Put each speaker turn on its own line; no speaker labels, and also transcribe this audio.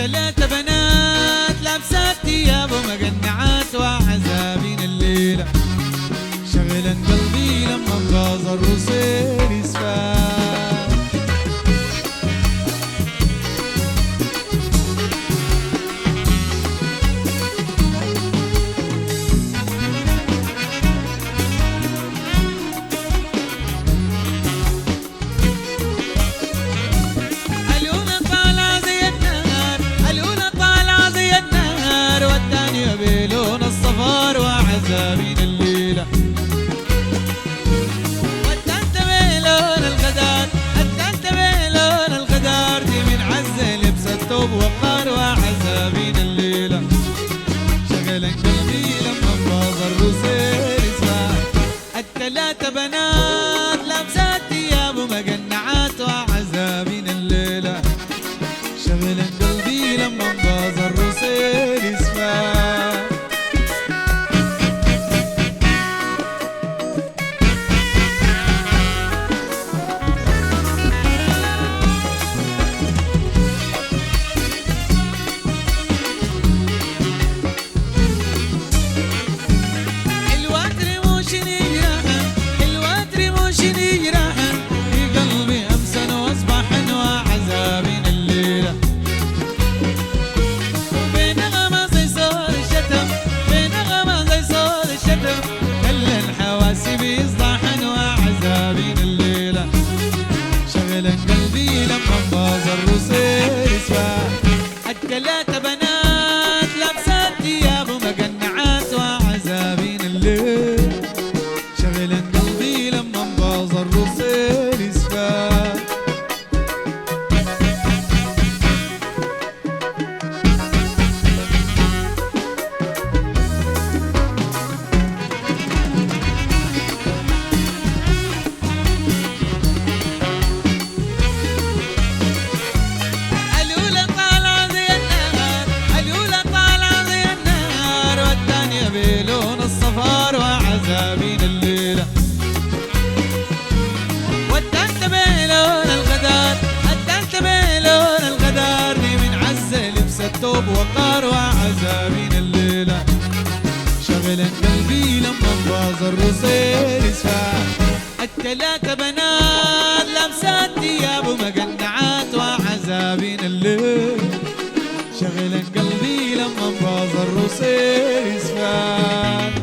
التلاتة بنات لابسات ثياب ومقنعات وعزابين الليلة، شغلا قلبي لما باظ الرصير يسفاك. الأولى طالعة زي النار، الأولى طالعة زي النار، والثانية بلون الصفار وعزابين الليلة، والثالثة بلون الغدار، الثالثة بلون الغدار، دي من عزة لبس الثوب وقار وعزابين الليلة، شغلا قلبي لما باظ الرصير يسفاك. التلاتة بنات لابسات ثياب ومقنعات وعزابين الليلة، شغلا قلبي لما باظ الرصير يسفاك. الوتر مش نجرحن، الوتر مش نجرحن، في قلبي أمسا وأصبحن وعزابين الليلة، بنغمة زي صوت الشتم، بنغمة زي صوت الشتم، خلى الحواسي بيصدحن وعزابين الليلة، شغلا قلبي لما باظ الرصير يسفاك. التلاتة بنات لابسات ثياب ومقنعات وعزابين الليل، شغلا قلبي لما باظ الرصير يسفاك. الأولى طالعة زي النار، الأولى طالعة زي النار، والثانية بلون الصفار وعزابين الليلة، والثالثة بلون الغدار، الثالثة بلون الغدار، دي من عزة لبس الثوب وقار وعزابين الليلة، شغلا قلبي لما باظ الرصير يسفاك. التلاتة بنات لابسات ثياب ومقنعات وعزابين الليل، شغلا قلبي لما باظ الرصير يسفاك.